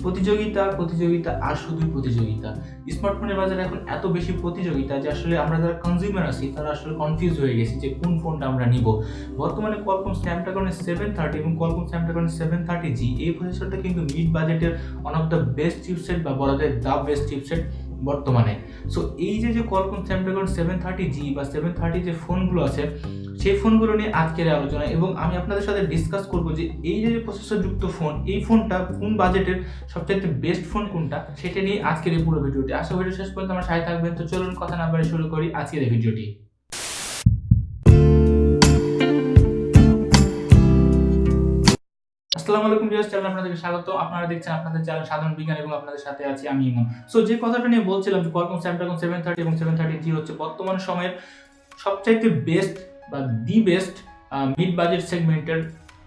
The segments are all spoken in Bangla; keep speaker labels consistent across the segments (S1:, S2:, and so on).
S1: প্রতিযোগিতা প্রতিযোগিতা আর শুধুই প্রতিযোগিতা। স্মার্টফোনের বাজারে এখন এত বেশি প্রতিযোগিতা যে আসলে আমরা যারা কনজিউমার আছি তারা আসলে কনফিউজ হয়ে গেছি যে কোন ফোনটা আমরা নিব। বর্তমানে কোয়ালকম স্ন্যাপড্রাগন 730 এবং কোয়ালকম স্ন্যাপড্রাগন 730G এই প্রসেসরটা কিন্তু মিড বাজেটের one of the best chipset বা বলা যায় দ্য বেস্ট চিপসেট বর্তমানে। সো এই যে কোয়ালকম স্ন্যাপড্রাগন 730G বা 730 যে ফোনগুলো আছে সেই ফোনগুলো নিয়ে আজকের আলোচনা, এবং আমি আপনাদের সাথে ডিসকাস করবো যে এই যে প্রসেসর যুক্ত ফোন, এই ফোনটা কোন বাজেটের সবচেয়ে বেস্ট ফোন কোনটা সেটা নিয়ে আজকের এই পুরো ভিডিওটি। আশা করি শেষ পর্যন্ত আমার সাথে থাকবেন। তো চলুন কথা না বাড়িয়ে শুরু করি আজকের এই ভিডিওটি। আসসালামু আলাইকুম ভিউয়ার্স, চ্যানেলে আপনাদেরকে স্বাগত। আপনারা দেখছেন আপনাদের চ্যানেল সাধারণ বিজ্ঞান এবং আপনাদের সাথে আছি আমি ইমন। সো যে কথাটা নিয়ে বলছিলাম যে কোয়ালকম স্ন্যাপড্রাগন 730 এবং 730G হচ্ছে বর্তমান সময়ের সবচাইতে বেস্ট বা দি বেস্ট মিড বাজেট সেগমেন্টের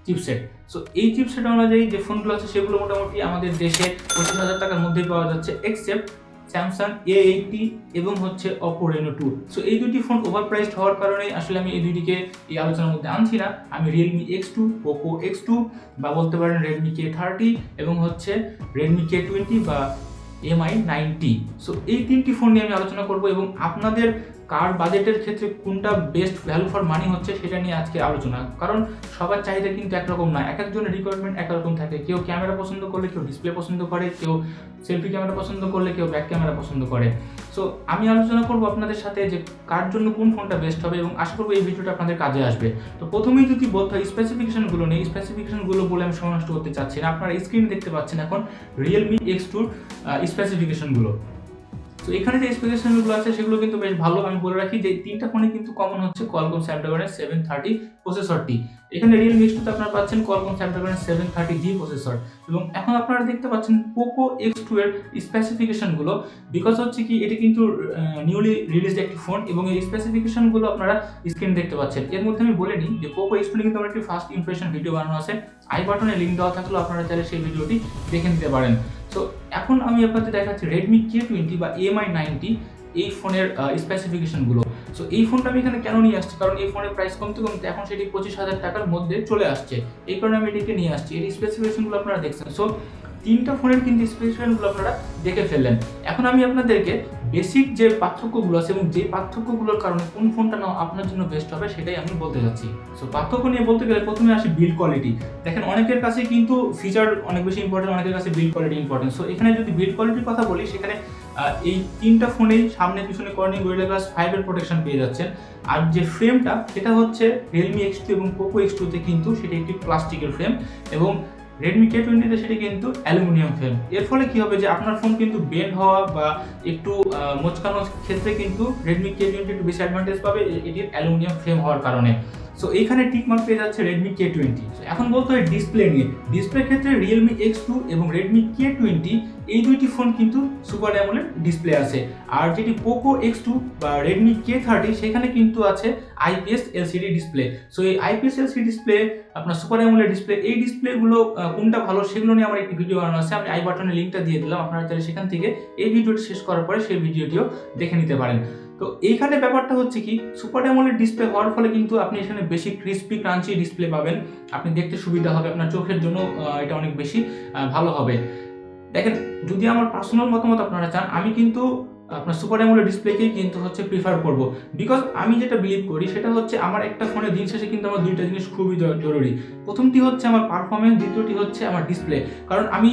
S1: চিপসেট। সো এই চিপসেট অনুযায়ী যে ফোনগুলো আছে সেগুলো মোটামুটি আমাদের দেশে 25,000 টাকার মধ্যেই পাওয়া যাচ্ছে, এক্সেপ্ট স্যামসাং A80 এবং হচ্ছে Oppo Reno 2। সো এই দুটি ফোন ওভার প্রাইসড হওয়ার কারণে আসলে আমি এই দুটিকে এই আলোচনার মধ্যে আনছি না। আমি Realme X2, Poco X2 বা বলতে পারেন Redmi K30 এবং হচ্ছে Redmi K20 বা MI 90। সো এই তিনটি ফোন নিয়ে আমি আলোচনা করব এবং আপনাদের কার বাজেটের ক্ষেত্রে কোনটা বেস্ট ভ্যালু ফর মানি হচ্ছে সেটা নিয়ে আজকে আলোচনা। কারণ সবার চাহিদা কিন্তু একরকম না, এক একজনের রিকোয়ারমেন্ট একরকম থাকে। কেউ ক্যামেরা পছন্দ করলে, কেউ ডিসপ্লে পছন্দ করে, কেউ সেলফি ক্যামেরা পছন্দ করলে, কেউ ব্যাক ক্যামেরা পছন্দ করে। সো আমি আলোচনা করব আপনাদের সাথে যে কার জন্য কোন ফোনটা বেস্ট হবে এবং আশা করবো এই ভিডিওটা আপনাদের কাজে আসবে। তো প্রথমেই যদি বলতে হয় স্পেসিফিকেশনগুলো নেই, স্পেসিফিকেশনগুলো বলে আমি সময় নষ্ট করতে চাচ্ছি না। আপনারা স্ক্রিনে দেখতে পাচ্ছেন এখন Realme X2 স্পেসিফিকেশনগুলো। তো এখানে যে স্পেসিফিকেশনগুলো আছে সেগুলো কিন্তু বেশ ভালো। আমি বলে রাখি যে তিনটা ফোনে কিন্তু কমন হচ্ছে কোয়ালকম স্ন্যাপড্রাগনের 730 প্রসেসরটি। এখানে Realme X2 তে আপনারা পাচ্ছেন কোয়ালকম স্ন্যাপড্রাগনের 730G প্রসেসর। এবং এখন আপনারা দেখতে পাচ্ছেন Poco X2 এর স্পেসিফিকেশনগুলো, বিকজ হচ্ছে কি এটি কিন্তু নিউলি রিলিজড একটি ফোন এবং এই স্পেসিফিকেশনগুলো আপনারা স্ক্রিন দেখতে পাচ্ছেন। এর মধ্যে আমি বলে নিই যে Poco X2 কিন্তু আমার একটি ফার্স্ট ইমপ্রেশন ভিডিও বানানো আছে, আই বাটনে লিঙ্ক দেওয়া থাকলেও আপনারা চাইলে সেই ভিডিওটি দেখে নিতে পারেন। সো এখন আমি আপনাদের দেখাচ্ছি Redmi K20 বা MI 90 এই ফোনের স্পেসিফিকেশনগুলো। সো এই ফোনটা আমি এখানে কেন নিয়ে আসছি, কারণ এই ফোনের প্রাইস কমতে কমতে এখন সেটি 25,000 টাকার মধ্যে চলে আসছে, এই কারণে আমি এটিকে নিয়ে আসছি। এর স্পেসিফিকেশনগুলো আপনারা দেখছেন। সো তিনটা ফোনের কিন্তু স্পেসিফিকেশনগুলো আপনারা দেখে ফেললেন। এখন আমি আপনাদেরকে বেসিক যে পার্থক্যগুলো আছে এবং যে পার্থক্যগুলোর কারণে কোন ফোনটা নাও আপনার জন্য বেস্ট হবে সেটাই আমি বলতে যাচ্ছি। সো পার্থক্য নিয়ে বলতে গেলে প্রথমে আসি বিল্ড কোয়ালিটি। দেখেন অনেকের কাছে কিন্তু ফিচার অনেক বেশি ইম্পর্টেন্ট, অনেকের কাছে বিল্ড কোয়ালিটি ইম্পর্টেন্ট। সো এখানে যদি বিল্ড কোয়ালিটির কথা বলি, সেখানে এই তিনটা ফোনেই সামনে পিছনে কর্নিং গরিলা গ্লাস 5 এর প্রোটেকশন পেয়ে যাচ্ছেন। আর যে ফ্রেমটা সেটা হচ্ছে Realme X2 এবং Poco X2 তে কিন্তু সেটা একটি প্লাস্টিকের ফ্রেম এবং Redmi K20 তে সেটি কিন্তু অ্যালুমিনিয়াম ফ্রেম। এর ফলে কি হবে যে আপনার ফোন কিন্তু বেন্ড হওয়া বা একটু মোচকানোর ক্ষেত্রে কিন্তু Redmi K20 একটু বেশি অ্যাডভান্টেজ পাবে এটির অ্যালুমিনিয়াম ফ্রেম হওয়ার কারণে। সো এইখানে টিকমার্ক পেয়ে যাচ্ছে Redmi K20। এখন বলতে হয় ডিসপ্লে নিয়ে। ডিসপ্লের ক্ষেত্রে Realme X2 এবং Redmi K20 এই দুইটি ফোন কিন্তু সুপার অ্যামোলেড ডিসপ্লে আছে। আর যেটি Poco X2 বা Redmi K30 সেখানে কিন্তু আছে IPS LCD ডিসপ্লে। সো এই IPS LCD ডিসপ্লে আপনার সুপার অ্যামোলেড ডিসপ্লে, এই ডিসপ্লেগুলো কোনটা ভালো সেগুলো নিয়ে আমার একটি ভিডিও বানানো আছে, আমি আই বাটনে লিঙ্কটা দিয়ে দিলাম। আপনারা চাইলে সেখান থেকে এই ভিডিওটি শেষ করার পরে সেই ভিডিওটিও দেখে নিতে পারেন। তো এইখানে ব্যাপারটা হচ্ছে কি সুপার অ্যামোলেড ডিসপ্লে হওয়ার ফলে কিন্তু আপনি এখানে বেশি ক্রিস্পি ক্রাঞ্চি ডিসপ্লে পাবেন, আপনি দেখতে সুবিধা হবে, আপনার চোখের জন্য এটা অনেক বেশি ভালো হবে। দেখেন যদি আমার পার্সোনাল মতামত আপনারা চান, আমি কিন্তু আপনার সুপার অ্যামোলেড ডিসপ্লেকেই কিন্তু হচ্ছে প্রিফার করব, বিকজ আমি যেটা বিলিভ করি সেটা হচ্ছে আমার একটা ফোনে দিন শেষে কিন্তু আমার দুইটা জিনিস খুবই জরুরি। প্রথমটি হচ্ছে আমার পারফরমেন্স, দ্বিতীয়টি হচ্ছে আমার ডিসপ্লে। কারণ আমি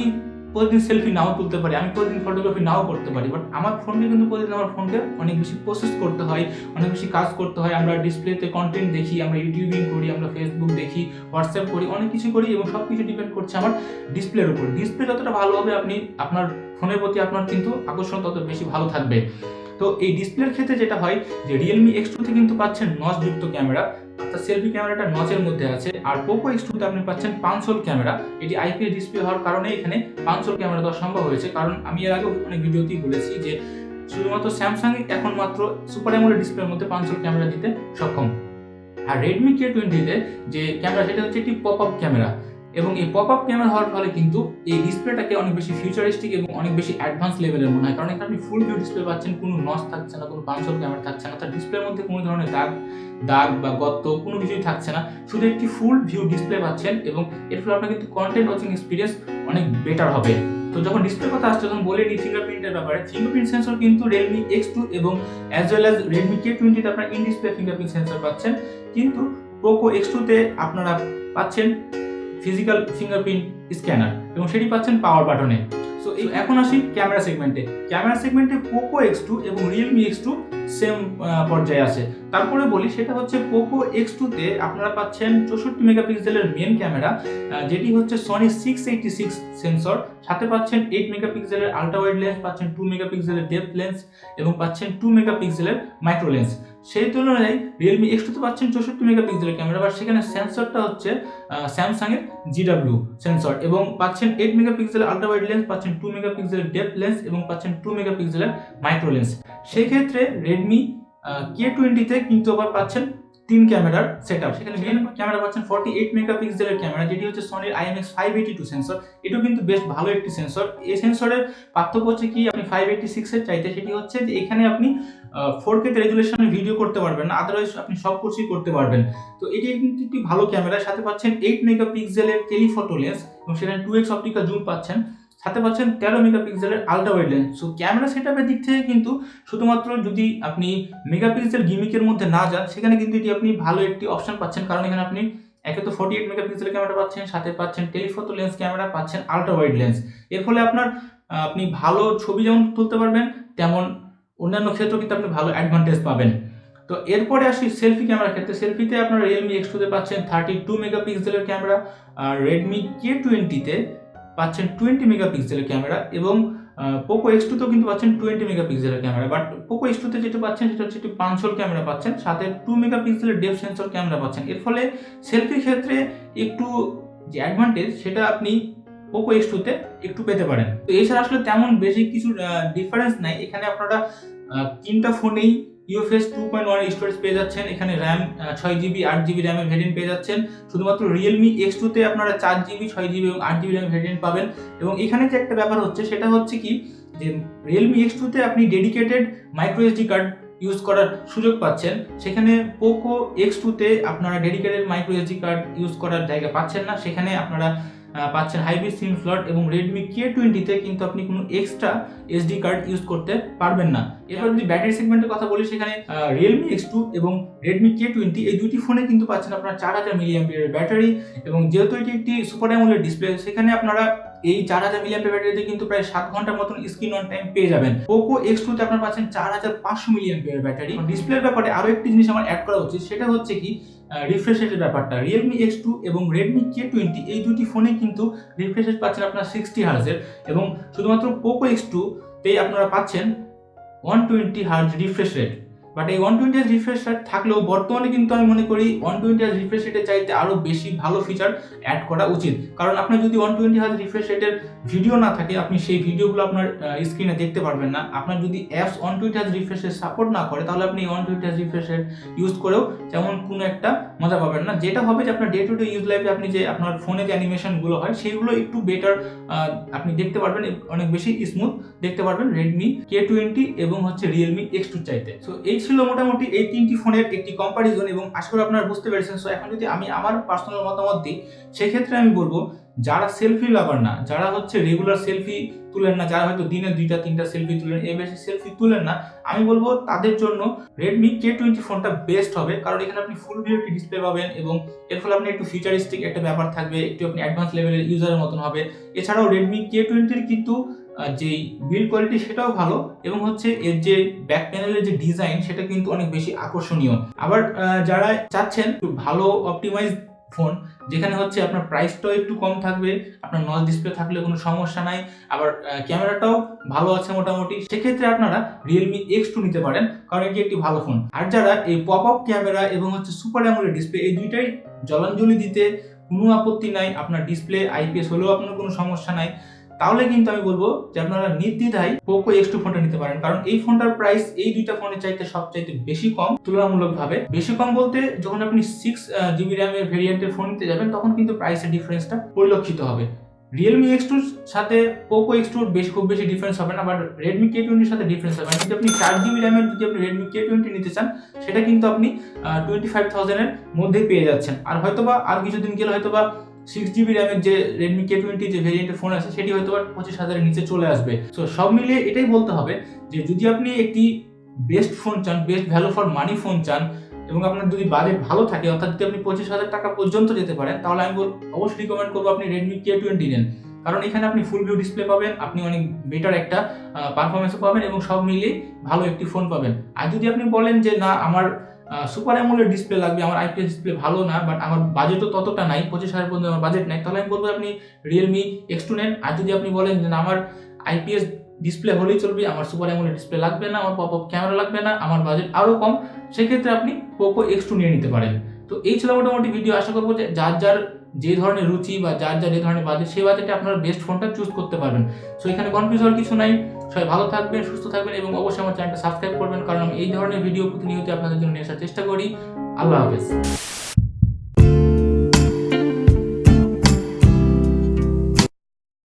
S1: প্রতিদিন সেলফি নাও তুলতে পারি, আমি প্রতিদিন ফটোগ্রাফি নাও করতে পারি, বাট আমার ফোনকে কিন্তু প্রতিদিন আমার ফোনকে অনেক বেশি প্রসেস করতে হয়, অনেক বেশি কাজ করতে হয়। আমরা ডিসপ্লেতে কন্টেন্ট দেখি, আমরা ইউটিউবিং করি, আমরা ফেসবুক দেখি, হোয়াটসঅ্যাপ করি, অনেক কিছু করি এবং সব কিছু ডিপেন্ড করছে আমার ডিসপ্লের উপর। ডিসপ্লে যতটা ভালো হবে আপনি আপনার ফোনের প্রতি আপনার কিন্তু আকর্ষণ তত বেশি ভালো থাকবে। তো এই ডিসপ্লের ক্ষেত্রে যেটা হয় যে Realme X2 তে কিন্তু পাচ্ছেন নচযুক্ত ক্যামেরা, অর্থাৎ সেলফি ক্যামেরাটা নচের মধ্যে আছে। আর Poco X2 তে আপনি পাচ্ছেন পাঞ্চহোল ক্যামেরা। এটি IPS ডিসপ্লে হওয়ার কারণে এখানে পাঞ্চহোল ক্যামেরা দেওয়া সম্ভব হয়েছে। কারণ আমি এর আগে অনেক ভিডিওতেই বলেছি যে শুধুমাত্র স্যামসাং এখন মাত্র সুপার অ্যামোলেড ডিসপ্লের মধ্যে পাঞ্চহোল ক্যামেরা দিতে সক্ষম। আর Redmi K20 তে যে ক্যামেরা সেটা হচ্ছে একটি পপ আপ ক্যামেরা, এবং এই পপ আপ ক্যামেরা হওয়ার ফলে কিন্তু এই ডিসপ্লেটাকে অনেক বেশি ফিউচারিস্টিক এবং অনেক বেশি অ্যাডভান্স লেভেলের মনে হয়। কারণ এখানে আপনি ফুল ভিউ ডিসপ্লে পাচ্ছেন, কোনো নচ থাকছে না, কোনো পাঞ্চহোল ক্যামেরা থাকছে না, তার ডিসপ্লের মধ্যে কোনো ধরনের দাগ বা গর্ত কোনো কিছুই থাকছে না, শুধু একটি ফুল ভিউ ডিসপ্লে পাচ্ছেন এবং এর ফলে আপনার কিন্তু কন্টেন্ট ওয়াচিং এক্সপিরিয়েন্স অনেক বেটার হবে। তো যখন ডিসপ্লে কথা আসছে তখন বলে নিই ফিঙ্গারপ্রিন্টের ব্যাপারে। ফিঙ্গারপ্রিন্ট সেন্সর কিন্তু Realme X2 এবং as well as Redmi K20 তে আপনারা ইন ডিসপ্লে ফিঙ্গারপ্রিন্ট সেন্সর পাচ্ছেন, কিন্তু Poco X2 তে আপনারা পাচ্ছেন ফিজিক্যাল ফিঙ্গারপ্রিন্ট স্ক্যানার এবং সেটি পাচ্ছেন পাওয়ার বাটনে। সো এখন আসি ক্যামেরা সেগমেন্টে। ক্যামেরা সেগমেন্টে Poco X2 এবং Realme X2 সেম পর্যায়ে আছে। তারপরে বলি সেটা হচ্ছে Poco X2 তে আপনারা পাচ্ছেন 64 মেগাপিক্সেলের মেন ক্যামেরা, যেটি হচ্ছে Sony 686 সেন্সর, সাথে পাচ্ছেন 8 মেগাপিক্সেলের আল্ট্রা ওয়াইড লেন্স, পাচ্ছেন 2 মেগাপিক্সেলের ডেপথ লেন্স এবং পাচ্ছেন 2 মেগাপিক্সেলের মাইক্রো লেন্স। সেই তুলনায় Realme X2 তে পাচ্ছেন 64 মেগাপিক্সেলের ক্যামেরা, বা সেখানে সেন্সরটা হচ্ছে স্যামসাং এর GW সেন্সর, এবং পাচ্ছেন 8 মেগাপিক্সেলের আল্ট্রা ওয়াইড লেন্স, পাচ্ছেন 2 মেগাপিক্সেলের ডেপথ লেন্স এবং পাচ্ছেন 2 মেগাপিক্সেলের মাইক্রো লেন্স। সেই ক্ষেত্রে Redmi K20 তে কিন্তু আবার পাচ্ছেন 3 ক্যামেরার সেটআপ। সেখানে মেন ক্যামেরা পাচ্ছেন 48 মেগাপিক্সেলের ক্যামেরা, যেটি হচ্ছে Sony IMX582 সেন্সর। এটাও কিন্তু বেশ ভালো একটি সেন্সর। এই সেন্সরের পার্থক্য হচ্ছে কি, আপনি 586 এর চাইতে সেটি হচ্ছে যে এখানে আপনি 4K তে রেজুলেশনে ভিডিও করতে পারবেন না, আদারওয়াইজ আপনি সব কিছুই করতে পারবেন। তো এটি কিন্তু একটি ভালো ক্যামেরা। সাথে পাচ্ছেন 8 মেগাপিক্সেলের টেলিফটো লেন্স এবং সেখানে 2x অপটিক্যাল জুম পাচ্ছেন, সাথে পাচ্ছেন 13 মেগাপিক্সেলের ultra wide lens. So camera সেটআপের দিক থেকে কিন্তু শুধুমাত্র যদি আপনি মেগাপিক্সেল গিমিকের মধ্যে না যান, সেখানে কিন্তু এটি আপনি ভালো একটি অপশন পাচ্ছেন, কারণ এখানে আপনি একে তো 48 মেগাপিক্সেলের ক্যামেরা পাচ্ছেন, সাথে পাচ্ছেন টেলিফটো লেন্স ক্যামেরা, পাচ্ছেন আল্ট্রা ওয়াইড লেন্স। এর ফলে আপনি ভালো ছবি যেমন তুলতে পারবেন, তেমন অন্যান্য ক্ষেত্রেও কিন্তু আপনি ভালো অ্যাডভান্টেজ পাবেন। তো এরপরে আসি সেলফি ক্যামেরার ক্ষেত্রে। সেলফিতে আপনারা Realme X2 তে পাচ্ছেন 32 মেগাপিক্সেলের ক্যামেরা, আর Redmi K20 তে পাচ্ছেন 20 মেগাপিক্সেলের ক্যামেরা, এবং Poco X2 তেও কিন্তু পাচ্ছেন 20 মেগাপিক্সেলের ক্যামেরা। বাট Poco X2 তে যেটা পাচ্ছেন সেটা হচ্ছে একটি পাঞ্চল ক্যামেরা পাচ্ছেন, সাথে 2 মেগাপিক্সেলের ডেপথ সেন্সর ক্যামেরা পাচ্ছেন। এর ফলে সেলফির ক্ষেত্রে একটু যে অ্যাডভান্টেজ সেটা আপনি Poco X2 তে একটু পেতে পারেন। তো এছাড়া আসলে তেমন বেশি কিছু ডিফারেন্স নাই। এখানে আপনারা তিনটা ফোনেই UFS 2.1 স্টোরেজ পেয়ে যাচ্ছেন। এখানে RAM 6GB 8GB RAM এর ভেরিয়েন্ট পেয়ে যাচ্ছেন। শুধুমাত্র Realme X2 তে আপনারা 4GB 6GB এবং 8GB RAM ভেরিয়েন্ট পাবেন। এবং এখানে যে একটা ব্যাপার হচ্ছে সেটা হচ্ছে কি, যে Realme X2 তে আপনি dedicated micro SD card use করার সুযোগ পাচ্ছেন, সেখানে Poco X2 তে আপনারা dedicated micro SD card use করার জায়গা পাচ্ছেন না। সেখানে আপনারা পাচ্ছেন হাইব্রিড সিম স্লট, এবং Redmi K20 তে কিন্তু আপনি কোনো এক্সট্রা SD কার্ড ইউজ করতে পারবেন না। এবার যদি ব্যাটারি সেগমেন্টের কথা বলি, সেখানে Realme X2 এবং Redmi K20 এই দুটি ফোনে কিন্তু পাচ্ছেন আপনারা 4000 mAh এর ব্যাটারি, এবং যেহেতু এটি একটি সুপার অ্যামোলেড ডিসপ্লে, সেখানে আপনারা এই 4000 mAh ব্যাটারিতে কিন্তু প্রায় 7 ঘন্টার মতন স্ক্রিন অন টাইম পেয়ে যাবেন। Poco X2 তে আপনারা পাচ্ছেন 4500 mAh এর ব্যাটারি। ডিসপ্লের ব্যাপারে আরো একটি জিনিস আমার অ্যাড করা উচিত, সেটা হচ্ছে কি রিফ্রেশ রেটের ব্যাপারটা। Realme X2 এবং Redmi K20 এই দুটি ফোনে কিন্তু রিফ্রেশ রেট পাচ্ছেন আপনারা 60 হার্জ, এবং শুধুমাত্র Poco X2 তে আপনারা পাচ্ছেন 120 হার্জ রিফ্রেশ রেট। বাট এই 120 হার্জ রিফ্রেশ রেট থাকলেও বর্তমানে কিন্তু আমি মনে করি 120 হার্জ রিফ্রেশ রেটের চাইতে আরো বেশি ভালো ফিচার অ্যাড করা উচিত। কারণ আপনার যদি 120 হার্জ রিফ্রেশ রেটের ভিডিও না থাকে, আপনি সেই ভিডিওগুলো আপনার স্ক্রিনে দেখতে পারবেন না। আপনার যদি apps 120 hertz refresh rate support না করে, তাহলে আপনি 120 হার্জ রিফ্রেশ রেট ইউজ করেও তেমন কোনো একটা মজা পাবেন না। যেটা হবে যে আপনার ডে টু ডে ইউজ লাইফে আপনি যে আপনার ফোনে যে অ্যানিমেশনগুলো হয় সেগুলো একটু বেটার আপনি দেখতে পারবেন, অনেক বেশি স্মুথ দেখতে পারবেন Redmi K20 এবং হচ্ছে Realme X2 চাইতে। সো এই ছিল মোটামুটি এই তিনটি ফোনের একটি কম্পারিজন, এবং আশা করি আপনারা বুঝতে পেরেছেন। সো এখন যদি আমি আমার পার্সোনাল মতামত দিই, সেক্ষেত্রে আমি বলবো যারা সেলফি লাভার না, যারা হচ্ছে রেগুলার সেলফি তুলেন না, যারা হয়তো দিনে 2টা 3টা সেলফি তুলেন, এই বেশি সেলফি তুলেন না, আমি বলবো তাদের জন্য Redmi K20 ফোনটা বেস্ট হবে। কারণ এখানে আপনি ফুল ভিউ ডিসপ্লে পাবেন, এবং এর ফলে আপনি একটু ফিচারিস্টিক একটা ব্যাপার থাকবে, একটু আপনি অ্যাডভান্স লেভেলের ইউজারের মতন হবে। এছাড়াও Redmi K20 কিন্তু যেই বিল্ড কোয়ালিটি সেটাও ভালো, এবং হচ্ছে এর যে ব্যাক প্যানেলের যে ডিজাইন সেটা কিন্তু অনেক বেশি আকর্ষণীয়। আবার যারা চাচ্ছেন একটু ভালো অপটিমাইজ ফোন, যেখানে হচ্ছে আপনার প্রাইসটাও একটু কম থাকবে, আপনার নচ ডিসপ্লে থাকলে কোনো সমস্যা নাই, আবার ক্যামেরাটাও ভালো আছে মোটামুটি, সেক্ষেত্রে আপনারা Realme X2 নিতে পারেন, কারণ এটি একটি ভালো ফোন। আর যারা এই পপ আপ ক্যামেরা এবং হচ্ছে সুপার অ্যামোলেড ডিসপ্লে এই দুইটাই জলাঞ্জলি দিতে কোনো আপত্তি নাই, আপনার ডিসপ্লে IPS হলেও আপনার কোনো সমস্যা নাই, তাহলে কিন্তু আমি বলবো যে আপনারা নির্দ্বিধায় Poco X2 ফোনটা নিতে পারেন। কারণ এই ফোনটার প্রাইস এই দুইটা ফোনের চাইতে সবচাইতে বেশি কম, তুলনামূলকভাবে বেশি কম বলতে যখন আপনি 6GB RAM এর ভেরিয়েন্টের ফোন নিতে যাবেন, তখন কিন্তু প্রাইসের ডিফারেন্সটা পরিলক্ষিত হবে। Realme X2 এর সাথে Poco X2 খুব বেশি ডিফারেন্স হবে না, বাট Redmi K20 এর সাথে ডিফারেন্স হবে। যদি আপনি 4GB RAM এর যদি আপনি Redmi K20 নিতে চান, সেটা কিন্তু আপনি 25,000 এর মধ্যেই পেয়ে যাচ্ছেন। আর হয়তোবা আর কিছুদিন গেলে হয়তোবা 6GB র্যামের যে Redmi K20 যে ভেরিয়েন্টের ফোন আছে সেটি হয়তো 25,000-এর নিচে চলে আসবে। সো সব মিলিয়ে এটাই বলতে হবে যে যদি আপনি একটি বেস্ট ফোন চান, best value for money phone চান এবং আপনার যদি বাজেট ভালো থাকে, অর্থাৎ যদি আপনি 25,000 টাকা পর্যন্ত যেতে পারেন, তাহলে আমি অবশ্যই রিকমেন্ড করবো আপনি Redmi K20 নেন। কারণ এখানে আপনি ফুল ভিউ ডিসপ্লে পাবেন, আপনি অনেক বেটার একটা পারফরমেন্সও পাবেন এবং সব মিলিয়ে ভালো একটি ফোন পাবেন। আর যদি আপনি বলেন যে না আমার সুপার অ্যামোলেড ডিসপ্লে লাগবে, আমার আইপিএস ডিসপ্লে ভালো না, বাট আমার বাজেটও ততটা নাই, 25,000 পর্যন্ত আমার বাজেট নাই, তাহলে আমি বলবো আপনি Realme X2 নেন। আর যদি আপনি বলেন যে না আমার আইপিএস ডিসপ্লে হলেই চলবে, আমার সুপার অ্যামোলেড ডিসপ্লে লাগবে না, আমার পপ আপ ক্যামেরা লাগবে না, আমার বাজেট আরও কম, সেক্ষেত্রে আপনি পোকো X2 নিয়ে নিতে পারেন। তো এই ছিল মোটামুটি ভিডিও। আশা করবো যে যার যার যে ধরনের রুচি বা যার যার যে ধরনের বাজেট, সেই বাজেটে আপনারা বেস্ট ফোনটা চুজ করতে পারবেন। সো এখানে কনফিউজ হওয়ার কিছু নাই। সবাই ভালো থাকবেন, সুস্থ থাকবেন এবং অবশ্যই আমার চ্যানেলটা সাবস্ক্রাইব করবেন, কারণ আমি এই ধরনের ভিডিও প্রতিনিয়ত আপনাদের জন্য নিয়ে আসার চেষ্টা করি। আল্লাহ হাফেজ।